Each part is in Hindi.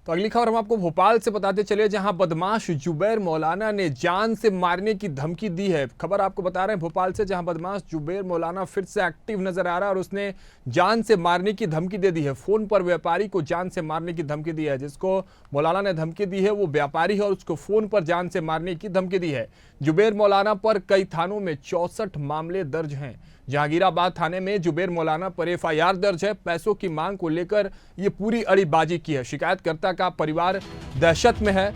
तो अगली खबर हम आपको भोपाल से बताते चले, जहां बदमाश जुबैर मौलाना ने जान से मारने की धमकी दी है। खबर आपको बता रहे हैं भोपाल से, जहां बदमाश जुबैर मौलाना फिर से एक्टिव नजर आ रहा है और उसने जान से मारने की धमकी दे दी है। फोन पर व्यापारी को जान से मारने की धमकी दी है। जिसको मौलाना ने धमकी दी है वो व्यापारी है और उसको फोन पर जान से मारने की धमकी दी है। जुबैर मौलाना पर कई थानों में 64 मामले दर्ज हैं। जहांगीराबाद थाने में जुबैर मौलाना पर एफआईआर दर्ज है। पैसों की मांग को लेकर ये पूरी अड़ीबाजी की है। शिकायतकर्ता का परिवार दहशत में है।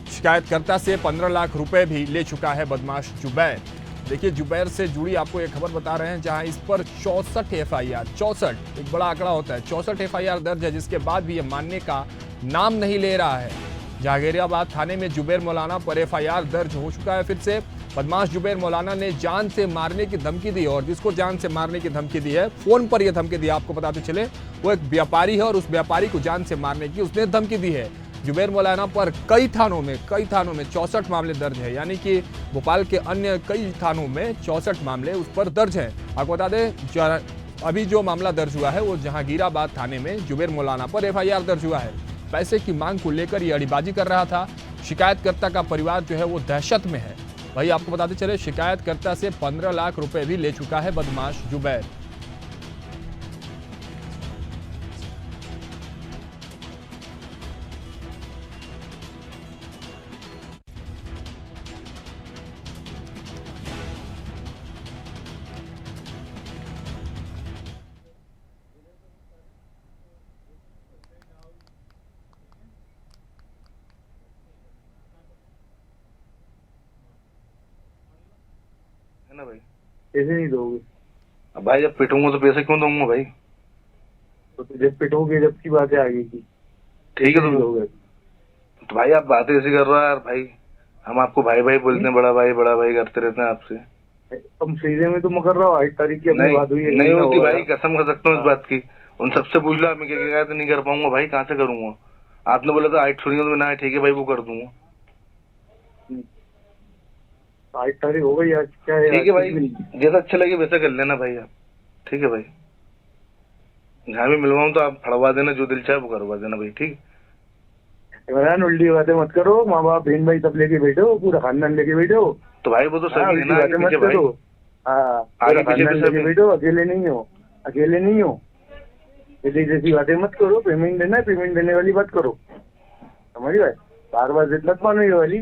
शिकायतकर्ता से 15 लाख रुपए भी ले चुका है बदमाश जुबैर। देखिए, जुबैर से जुड़ी आपको एक खबर बता रहे हैं, जहां इस पर 64 एफआईआर, 64 एक बड़ा आंकड़ा होता है, 64 एफआईआर दर्ज है, जिसके बाद भी ये मानने का नाम नहीं ले रहा है। जहांगीराबाद थाने में जुबैर मौलाना पर एफआईआर दर्ज हो चुका है। फिर से बदमाश जुबैर मौलाना ने जान से मारने की धमकी दी और जिसको जान से मारने की धमकी दी है, फोन पर यह धमकी दी, आपको बताते चले वो एक व्यापारी है और उस व्यापारी को जान से मारने की उसने धमकी दी है। जुबैर मौलाना पर कई थानों में 64 मामले दर्ज है, यानी कि भोपाल के अन्य कई थानों में 64 मामले उस पर दर्ज हैं। आपको बता दें, अभी जो मामला दर्ज हुआ है वो जहांगीराबाद थाने में जुबैर मौलाना पर एफआईआर दर्ज हुआ है। पैसे की मांग को लेकर ये अड़ीबाजी कर रहा था। शिकायतकर्ता का परिवार जो है वो दहशत में है। वही आपको बताते चले, शिकायतकर्ता से 15 लाख रुपए भी ले चुका है बदमाश जुबैर। है ना भाई? कैसे नहीं दोगे? अब भाई जब पिटूंगा तो पैसे क्यों दूंगा भाई? तो जब पिटोगे जब की बात है आगे की। ठीक है नहीं दोगे तो भाई आप बातें ऐसी कर रहे हो यार भाई। हम आपको भाई भाई बोलते हैं, बड़ा भाई करते रहते हैं आपसे। तुम सीधे में तुम कर रहा हो। 8 तारीख की अपनी बात हुई है, नहीं होती भाई, कसम कर सकता हूँ इस बात की। उन सबसे पूछ लो, मैं क्या तो नहीं कर पाऊंगा भाई, कहाँ से करूंगा? आपने बोला था 8 छोड़िए तो मैं, ठीक है भाई वो कर दूंगा। 8 तारीख हो गई आज, क्या है? ठीक है भाई, जैसा अच्छा लगे वैसा कर लेना भाई आप। ठीक है भाई, जहाँ भी मिलवाऊँ तो आप फड़वा देना, जो दिल चाहे वो करवा देना भाई। ठीक इमरान, उल्टी बातें मत करो। माँ बाप बहन भाई सब लेके बैठे हो, पूरा खानदान लेके बैठे हो। तो भाई वो तो सही है ना, बातें मत करो। हाँ, पूरा खानदान लेके बैठे हो, अकेले नहीं हो, अकेले नहीं हो। जैसी बातें मत करो। पेमेंट देना है, पेमेंट देने वाली बात करो, समझ गए? बार बार जिद मत मानो ये वाली।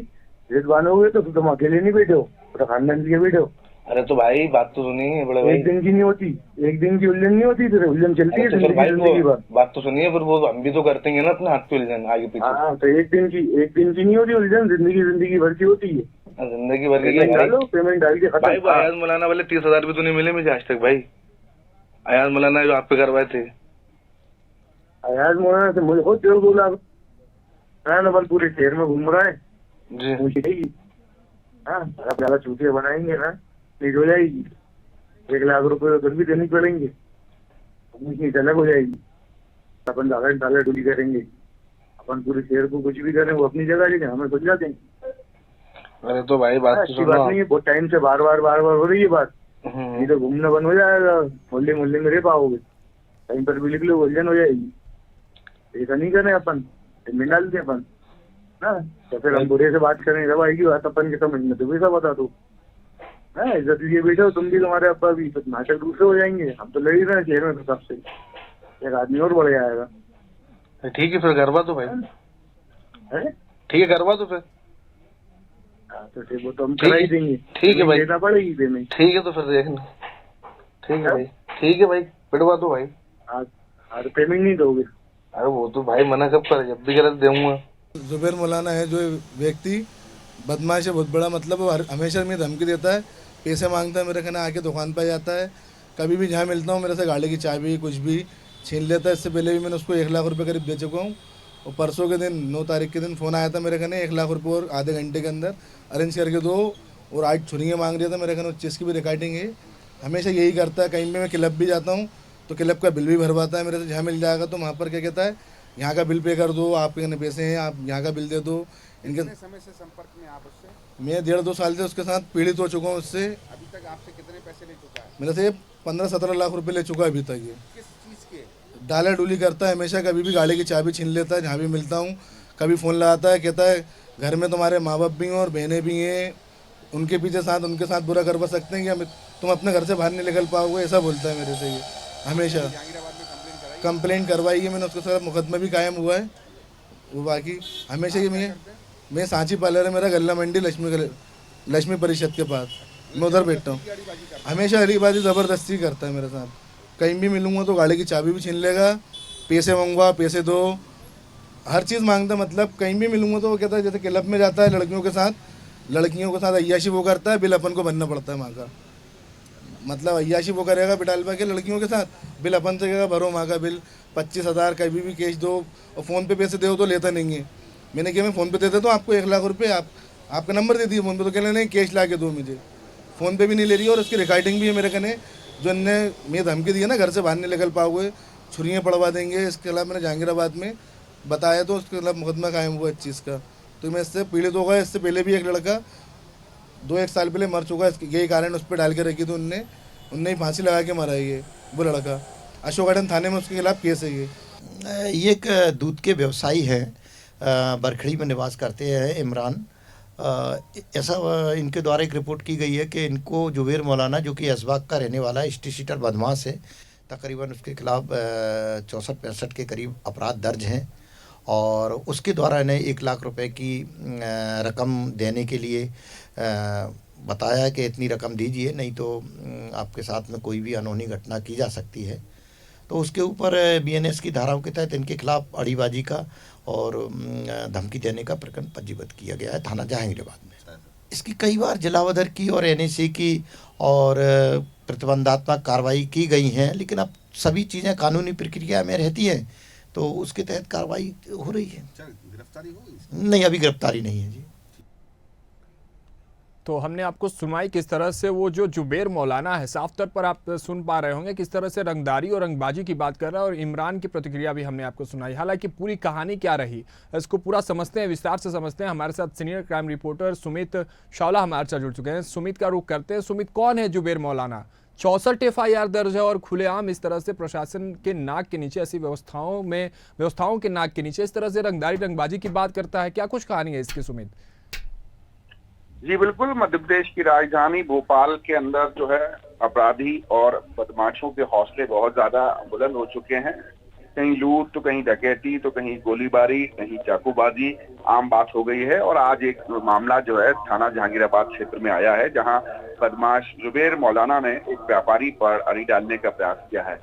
जिद मानोगे तो तुम अकेले नहीं बैठे हो, पूरा खानदान लेके बैठे हो। अरे तो भाई बात तो सुनिए बड़े भाई। एक दिन की नहीं होती, एक दिन की उलझन नहीं होती, फिर उलझन चलती है जिंदगी भर। बात तो सुनिए, फिर वो हम भी तो करते हैं ना अपने हाथ पे उलझन आगे पीछे। हाँ, तो एक दिन की नहीं होती उलझन, जिंदगी भर की होती है। जिंदगी भर की डालो, पेमेंट डाल के भाई। वो अयाज मौलाना वाले 30,000 भी तो नहीं मिले मुझे आज तक भाई। अयाज मौलाना जो आप पे करवाए थे। अयाज मौलाना से मुझे बहुत देर बोला, पूरे शहर में घूम रहा है जी। पूछेगी हाँ, आप ज्यादा चूतिया बनाएंगे ना, लीड हो जाएगी। 1 लाख रुपए तो भी देने पड़ेंगे, अलग हो जाएगी। अपन डाला डुली करेंगे, अपन पूरे शहर को कुछ भी करें, वो अपनी जगह लेकिन हमें खुद जाते हैं। अरे तो भाई बात अच्छी बात नहीं है, बहुत टाइम से बार बार हो रही है बात। नहीं तो घूमना बंद हो जाएगा, मोहल्ले में रह पाओगे, कहीं पर भी लिख लो उलझन हो जाएगी। ऐसा नहीं करें अपन, पेमेंट डालते अपन ना, तो फिर हम बुरे से बात करें, जब आएगी बात अपन के समझ में तो वैसा बता दो। इज्जत लिए बैठे हो तुम भी, तुम्हारे अब्बा भी, तो नाटक दूसरे हो जाएंगे। हम तो लड़ ही रहे हैं शहर में, तो सबसे एक आदमी और बढ़ जाएगा। ठीक है फिर करवा दो भाई। ठीक है करवा दो फिर। तो ठीक, वो तो हम करा ही देंगे। ठीक है भाई, देना पड़ेगी पेमेंट। ठीक है तो फिर देखना। ठीक है भाई, ठीक है भाई, पिटवा दो भाई। तो पेमेंट नहीं दोगे? अरे वो तो भाई मना कब कर, जब भी गलत दूंगा। जुबैर मौलाना है जो व्यक्ति, बदमाश है बहुत बड़ा। मतलब वो हमेशा में धमकी देता है, पैसे मांगता है, मेरे कहना आके दुकान पर जाता है। कभी भी जहाँ मिलता हूँ मेरे से गाड़ी की चाबी कुछ भी छीन लेता है। इससे पहले भी मैंने उसको 1 लाख रुपए करीब दे चुका हूँ। और परसों के दिन 9 तारीख के दिन फ़ोन आया था मेरे कहने 1 लाख रुपये और आधे घंटे के अंदर अरेंज करके दो, और 8 छुरियाँ मांग रहा था मेरे कहने। उस चीज़ की भी रिकॉर्डिंग है। हमेशा यही करता है। कहीं पे मैं क्लब भी जाता हूँ तो क्लब का बिल भी भरवाता है मेरे से। जहाँ मिल जाएगा तो वहाँ पर क्या कहता है, यहाँ का बिल पे कर दो, आपके कहने पैसे हैं, आप यहाँ का बिल दे दो। इनके समय से संपर्क में आप उससे? मैं 1.5-2 साल से उसके साथ पीड़ित हो चुका हूँ। उससे अभी तक आपसे कितने पैसे ले चुका है? मेरे से 15-17 लाख रुपए ले चुका है अभी तक। ये किस चीज़ के? डाला डूली करता है हमेशा, कभी भी गाड़ी की चाबी छीन लेता है जहाँ भी मिलता हूँ। कभी फ़ोन लगाता है, कहता है घर में तुम्हारे माँ बाप भी हैं और बहनें भी हैं, उनके पीछे साथ उनके साथ बुरा करवा सकते हैं कि तुम अपने घर से बाहर नहीं निकल पाओगे, ऐसा बोलता है मेरे से ये हमेशा। कंप्लेंट करवाई है मैंने, उसके साथ मुकदमा भी कायम हुआ है वो। बाकी हमेशा ही मैं सांची पार्लर है मेरा, गल्ला मंडी लक्ष्मी परिषद के पास, मैं उधर बैठता हूँ। हमेशा अड़ीबाजी ज़बरदस्ती करता है मेरे साथ। कहीं भी मिलूँगा तो गाड़ी की चाबी भी छीन लेगा, पैसे मंगवा, पैसे दो, हर चीज़ मांगता। मतलब कहीं भी मिलूँगा तो वो कहता है, जैसे क्लब में जाता है लड़कियों के साथ अय्याशी वो करता है, बिल अपन को बनना पड़ता है माँ का। मतलब अय्याशी वो करेगा बिटालपा के लड़कियों के साथ, बिल अपन से कहेगा भरो माँ का बिल 25,000, कभी भी कैश दो, और फ़ोन पे पैसे दो तो लेता नहीं है। मैंने कहा मैं फ़ोन पे दे देता हूँ आपको 1 लाख रुपये, आपका नंबर दे दिए फ़ोन पे, तो कहने नहीं कैश ला के दो मुझे। फ़ोन पे भी नहीं ले रही है, और उसकी रिकॉर्डिंग भी है मेरे कने, जो इनने मैं धमकी दी है ना, घर से बाहर नहीं निकल पाओगे, छुरियाँ पड़वा देंगे। इसके खिलाफ मैंने जहांगीराबाद में बताया तो उसके खिलाफ मुकदमा कायम हुआ इस चीज़ का। तो मैं इससे पीड़ित हो गया। इससे पहले भी एक लड़का 2-1 साल पहले मर चुका है, यही कारण उस पर डाल के रखी, तो उनने ही फांसी लगा के मारा है ये वो लड़का। अशोक गार्डन थाने में उसके खिलाफ केस है ये एक दूध के व्यवसायी है, बरखड़ी में निवास करते हैं इमरान। ऐसा इनके द्वारा एक रिपोर्ट की गई है कि इनको जुबैर मौलाना, जो कि ऐशबाग का रहने वाला है, स्टेट बदमाश है, तकरीबन उसके खिलाफ 64-65 के करीब अपराध दर्ज हैं, और उसके द्वारा इन्हें 1 लाख रुपए की रकम देने के लिए बताया कि इतनी रकम दीजिए, नहीं तो आपके साथ में कोई भी अनहोनी घटना की जा सकती है। तो उसके ऊपर BNS की धाराओं के तहत इनके खिलाफ अड़ीबाजी का और धमकी देने का प्रकरण पंजीबद्ध किया गया है थाना जहांगीराबाद में। इसकी कई बार जिलावदर की और NAC की और प्रतिबंधात्मक कार्रवाई की गई हैं, लेकिन अब सभी चीज़ें कानूनी प्रक्रिया में रहती हैं, तो उसके तहत कार्रवाई हो रही है। गिरफ्तारी होगी? नहीं, अभी गिरफ्तारी नहीं है जी। तो हमने आपको सुनाई किस तरह से वो जो जुबैर मौलाना है, साफ तौर पर आप सुन पा रहे होंगे किस तरह से रंगदारी और रंगबाजी की बात कर रहा है, और इमरान की प्रतिक्रिया भी हमने आपको सुनाई। हालांकि पूरी कहानी क्या रही इसको पूरा समझते हैं, विस्तार से समझते हैं। हमारे साथ सीनियर क्राइम रिपोर्टर सुमित शावला हमारे साथ जुड़ चुके हैं। सुमित का रुख करते हैं। सुमित, कौन है जुबैर मौलाना? 64 FIR दर्ज है और खुलेआम इस तरह से प्रशासन के नाक के नीचे, ऐसी व्यवस्थाओं के नाक के नीचे इस तरह से रंगदारी रंगबाजी की बात करता है। क्या कुछ कहानी है इसकी सुमित? जी बिल्कुल, मध्य प्रदेश की राजधानी भोपाल के अंदर जो है अपराधी और बदमाशों के हौसले बहुत ज्यादा बुलंद हो चुके हैं। कहीं लूट तो कहीं डकैती तो कहीं गोलीबारी, कहीं चाकूबाजी आम बात हो गई है। और आज एक मामला जो है थाना जहांगीराबाद क्षेत्र में आया है, जहां बदमाश जुबैर मौलाना ने एक व्यापारी पर अड़ी डालने का प्रयास किया है।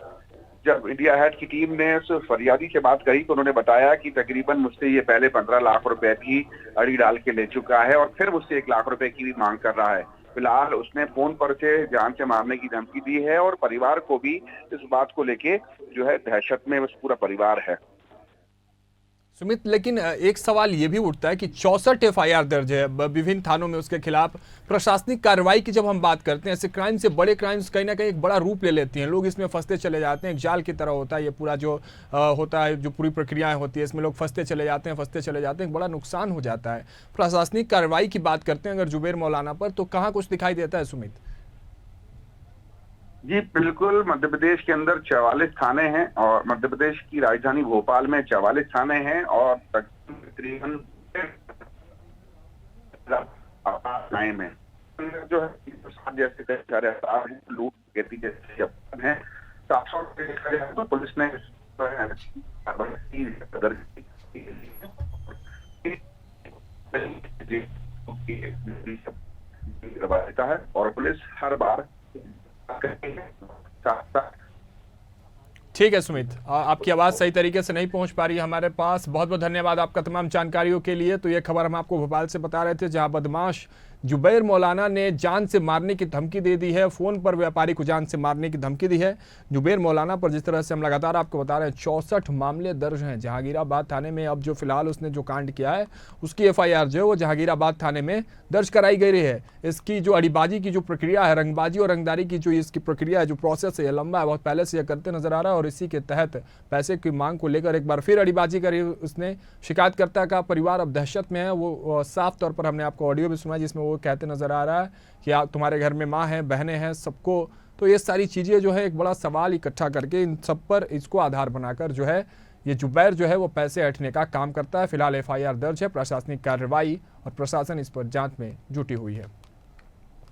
जब इंडिया हैट की टीम ने उस फरियादी से बात करी तो उन्होंने बताया कि तकरीबन मुझसे ये पहले 15 लाख रुपए की अड़ी डाल के ले चुका है और फिर मुझसे 1 लाख रुपए की भी मांग कर रहा है। फिलहाल उसने फोन पर से जान से मारने की धमकी दी है और परिवार को भी इस बात को लेके जो है दहशत में बस पूरा परिवार है। सुमित, लेकिन एक सवाल ये भी उठता है कि 64 FIR दर्ज है विभिन्न थानों में उसके खिलाफ। प्रशासनिक कार्रवाई की जब हम बात करते हैं, ऐसे क्राइम से बड़े क्राइम्स कहीं ना कहीं एक बड़ा रूप ले लेती हैं, लोग इसमें फंसते चले जाते हैं, एक जाल की तरह होता है ये पूरा जो होता है, जो पूरी प्रक्रियाएं होती है, इसमें लोग फंसते चले जाते हैं, एक बड़ा नुकसान हो जाता है। प्रशासनिक कार्रवाई की बात करते हैं अगर जुबैर मौलाना पर, तो कहाँ कुछ दिखाई देता है सुमित? जी बिल्कुल, मध्य प्रदेश के अंदर 44 थाने हैं और मध्य प्रदेश की राजधानी भोपाल में 44 थाने हैं और तकरीबन में जो है जैसे कई सारे अपराध हैं, लूट डकैती जैसे अपराध हैं। 700 तो पुलिस ने देता है और पुलिस हर बार। ठीक है सुमित, आपकी आवाज़ सही तरीके से नहीं पहुंच पा रही है हमारे पास। बहुत बहुत धन्यवाद आपका तमाम जानकारियों के लिए। तो ये खबर हम आपको भोपाल से बता रहे थे, जहां बदमाश जुबैर मौलाना ने जान से मारने की धमकी दे दी है, फ़ोन पर व्यापारी को जान से मारने की धमकी दी है। जुबैर मौलाना पर जिस तरह से हम लगातार आपको बता रहे हैं 64 मामले दर्ज हैं जहांगीराबाद थाने में। अब जो फिलहाल उसने जो कांड किया है उसकी FIR जो है वो जहांगीराबाद थाने में दर्ज कराई गई है। इसकी जो अड़ीबाजी की जो प्रक्रिया है, रंगबाजी और रंगदारी की जो इसकी प्रक्रिया है, जो प्रोसेस है, लंबा है, बहुत पहले से यह करते नजर आ रहा है। और इसी के तहत पैसे की मांग को लेकर एक बार फिर अड़ीबाजी करी उसने। शिकायतकर्ता का परिवार अब दहशत में है। वो साफ तौर पर हमने आपको ऑडियो भी सुना जिसमें वो कहते नजर आ रहा है कि तुम्हारे घर में माँ है, बहनें हैं, सबको तो ये सारी चीज़ें जो है एक बड़ा सवाल इकट्ठा करके इन सब पर इसको आधार बनाकर जो है ये जुबैर जो है वो पैसे ऐंठने का काम करता है। फिलहाल FIR दर्ज है, प्रशासनिक कार्रवाई और प्रशासन इस पर जांच में जुटी हुई है।